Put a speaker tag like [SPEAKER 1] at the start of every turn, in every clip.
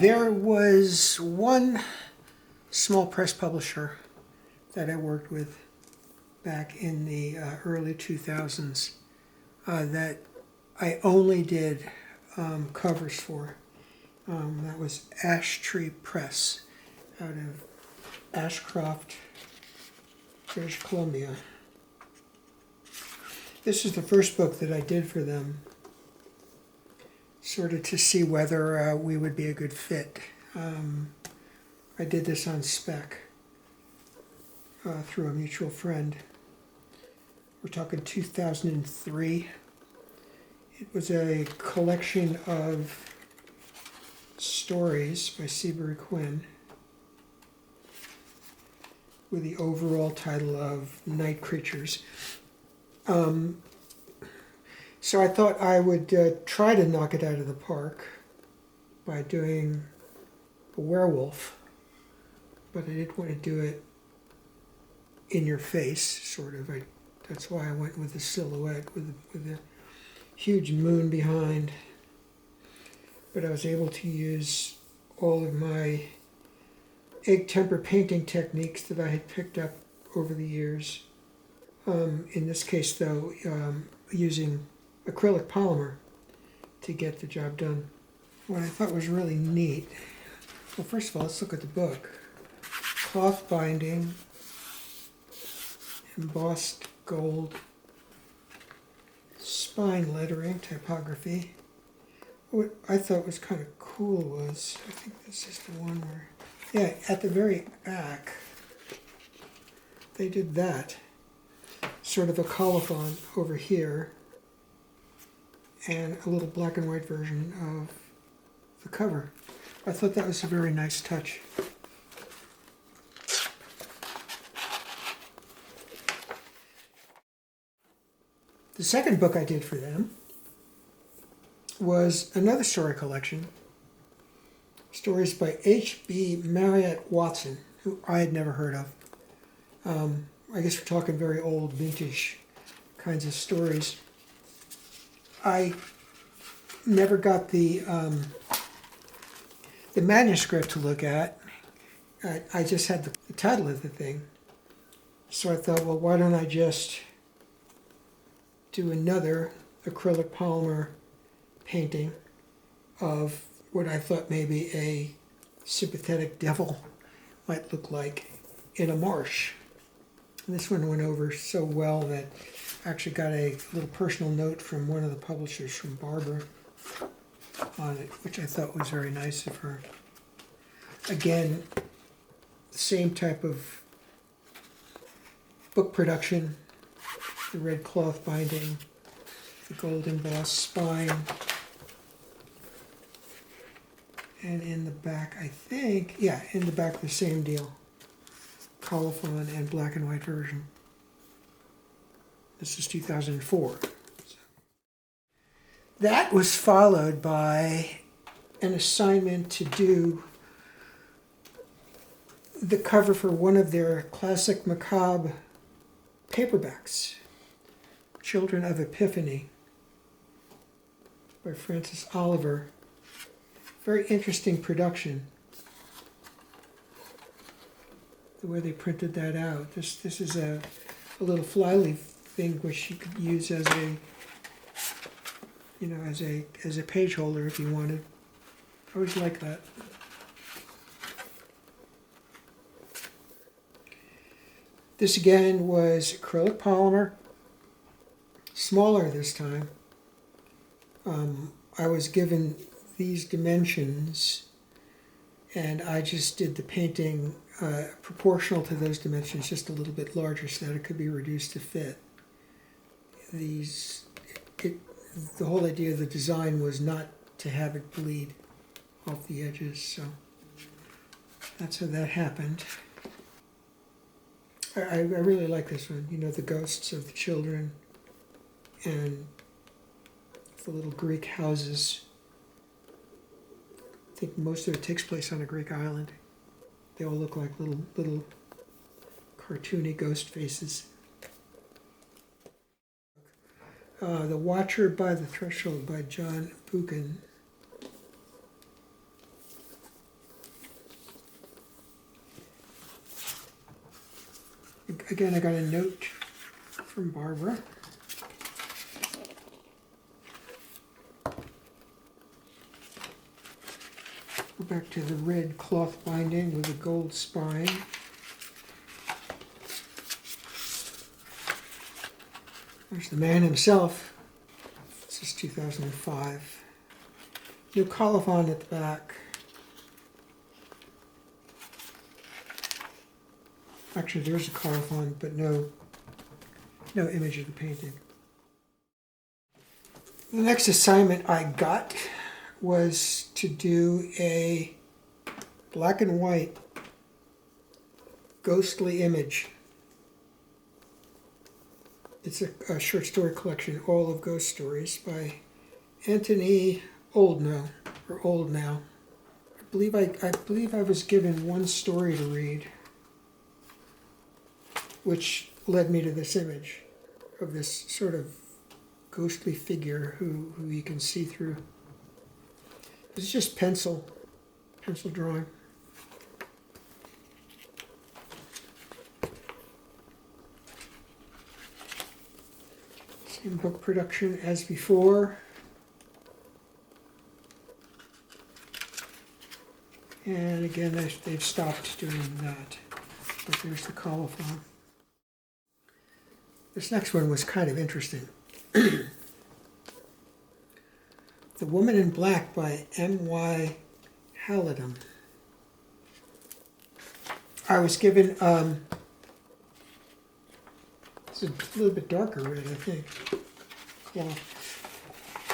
[SPEAKER 1] There was one small press publisher that I worked with back in the early 2000s that I only did covers for. That was Ash Tree Press out of Ashcroft, British Columbia. This is the first book that I did for them, sort of to see whether we would be a good fit. I did this on spec through a mutual friend. We're talking 2003. It was a collection of stories by Seabury Quinn with the overall title of Night Creatures. So I thought I would try to knock it out of the park by doing a werewolf, but I didn't want to do it in your face, sort of. That's why I went with the silhouette, with the huge moon behind. But I was able to use all of my egg temper painting techniques that I had picked up over the years. In this case, though, using acrylic polymer to get the job done. What I thought was really neat, well, first of all, let's look at the book. Cloth binding, embossed gold, spine lettering, typography. What I thought was kind of cool was, I think this is the one where, yeah, at the very back, they did that. Sort of a colophon over here, and a little black and white version of the cover. I thought that was a very nice touch. The second book I did for them was another story collection, stories by H.B. Marriott Watson, who I had never heard of. I guess we're talking very old, vintage kinds of stories. I never got the manuscript to look at. I just had the title of the thing. So I thought, well, why don't I just do another acrylic polymer painting of what I thought maybe a sympathetic devil might look like in a marsh. And this one went over so well that I actually got a little personal note from one of the publishers, from Barbara, on it, which I thought was very nice of her. Again, the same type of book production, the red cloth binding, the gold embossed spine, and in the back, I think, yeah, in the back the same deal. Colophon and black and white version. This is 2004. That was followed by an assignment to do the cover for one of their classic macabre paperbacks, Children of Epiphany, by Francis Oliver. Very interesting production, the way they printed that out. This is a little flyleaf thing which you could use as a, you know, as a page holder if you wanted. I always like that. This again was acrylic polymer, smaller this time. I was given these dimensions and I just did the painting proportional to those dimensions, just a little bit larger so that it could be reduced to fit. The whole idea of the design was not to have it bleed off the edges, so that's how that happened. I really like this one, you know, the ghosts of the children and the little Greek houses. I think most of it takes place on a Greek island. They all look like little cartoony ghost faces. The Watcher by the Threshold by John Buchan. Again, I got a note from Barbara. Go back to the red cloth binding with a gold spine. There's the man himself. This is 2005. New colophon at the back. Actually, there's a colophon, but no image of the painting. The next assignment I got was to do a black and white ghostly image. It's a short story collection, all of ghost stories by Anthony Oldnow, or Old Now. I believe I was given one story to read, which led me to this image of this sort of ghostly figure who you can see through. It's just pencil drawing. Same book production as before. And again, they've stopped doing that. But there's the colophon. This next one was kind of interesting. The Woman in Black by M.Y. Halidom. I was given, it's a little bit darker red, I think. Yeah.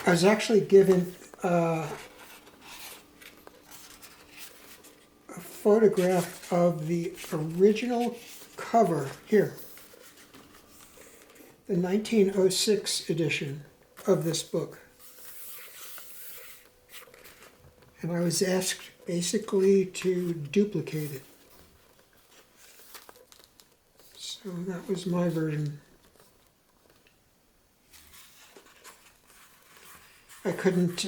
[SPEAKER 1] I was actually given a photograph of the original cover here. The 1906 edition of this book. And I was asked basically to duplicate it. So that was my version. I couldn't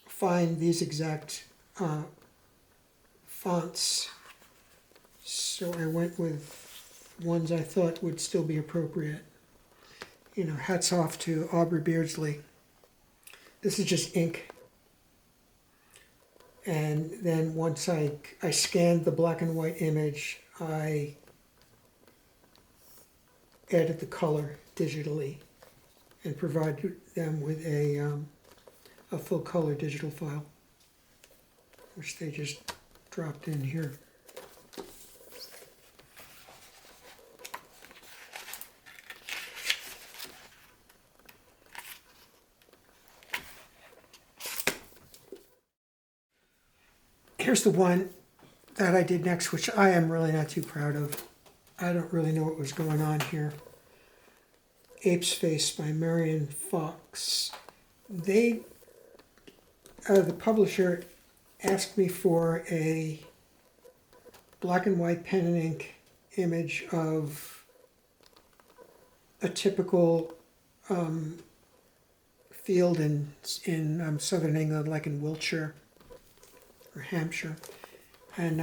[SPEAKER 1] find these exact fonts, so I went with ones I thought would still be appropriate. You know, hats off to Aubrey Beardsley. This is just ink. And then once I scanned the black and white image, I added the color digitally and provided them with a full color digital file, which they just dropped in here. Here's the one that I did next, which I am really not too proud of. I don't really know what was going on here. Ape's Face by Marion Fox. The publisher asked me for a black and white pen and ink image of a typical field in southern England, like in Wiltshire or Hampshire, and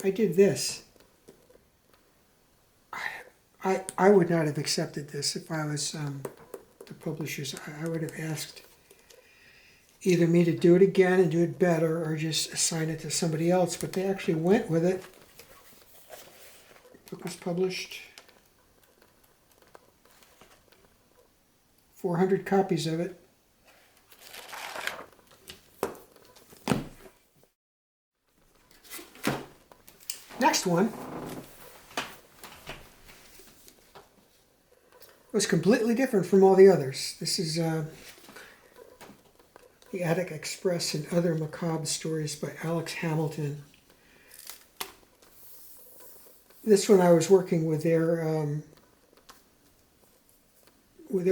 [SPEAKER 1] I did this. I would not have accepted this if I was the publishers. I would have asked either me to do it again and do it better, or just assign it to somebody else. But they actually went with it. The book was published. 400 copies of it. Next one was completely different from all the others. This is The Attic Express and Other Macabre Stories by Alex Hamilton. This one I was working with their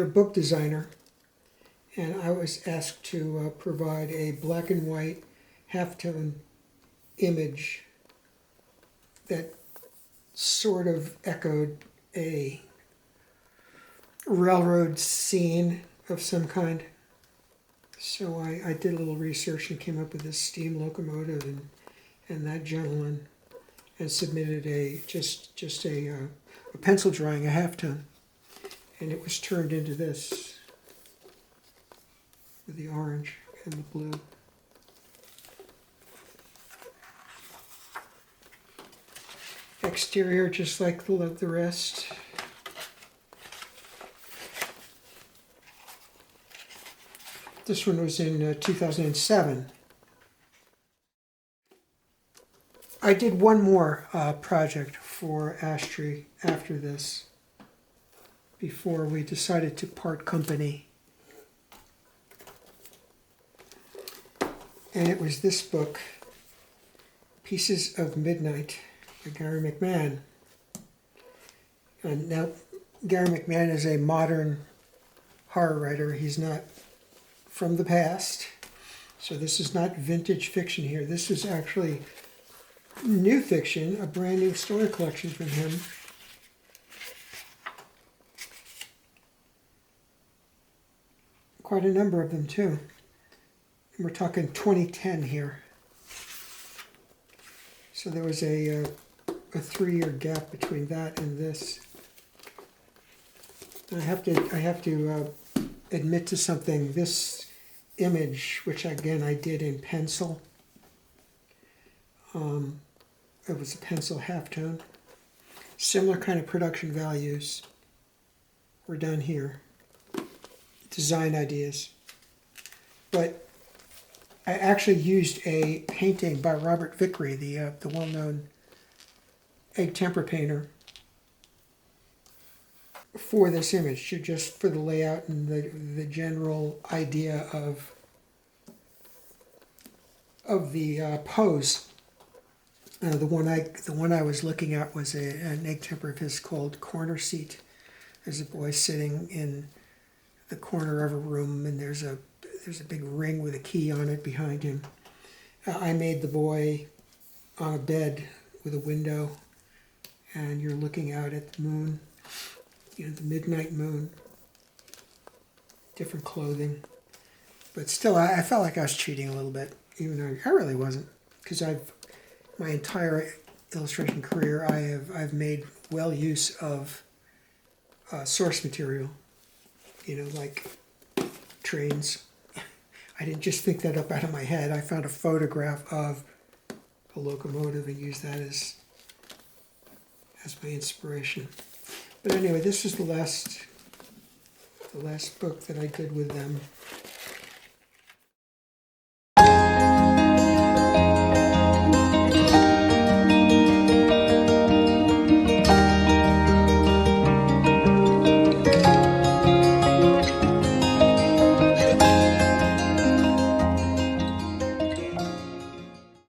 [SPEAKER 1] book designer, and I was asked to provide a black and white halftone image that sort of echoed a railroad scene of some kind. So I did a little research and came up with this steam locomotive and that gentleman. and submitted just a pencil drawing, a halftone, and it was turned into this with the orange and the blue. Exterior, just like the rest. This one was in 2007. I did one more project for Ash Tree after this, before we decided to part company. And it was this book, Pieces of Midnight, by Gary McMahon. And now, Gary McMahon is a modern horror writer. He's not from the past. So this is not vintage fiction here. This is actually new fiction, a brand new story collection from him. Quite a number of them too. We're talking 2010 here. So there was a 3-year gap between that and this. I have to admit to something. This image, which again I did in pencil, it was a pencil halftone. Similar kind of production values were done here. Design ideas. But I actually used a painting by Robert Vickery, the well-known egg temper painter, for this image, just for the layout and the general idea of the pose. The one I was looking at was an egg temper of his called Corner Seat. There's a boy sitting in the corner of a room, and there's a big ring with a key on it behind him. I made the boy on a bed with a window, and you're looking out at the moon, the midnight moon. Different clothing, but still, I felt like I was cheating a little bit, even though I really wasn't, because my entire illustration career, I've made well use of source material, like trains. I didn't just think that up out of my head. I found a photograph of a locomotive and used that as my inspiration. But anyway, this is the last book that I did with them.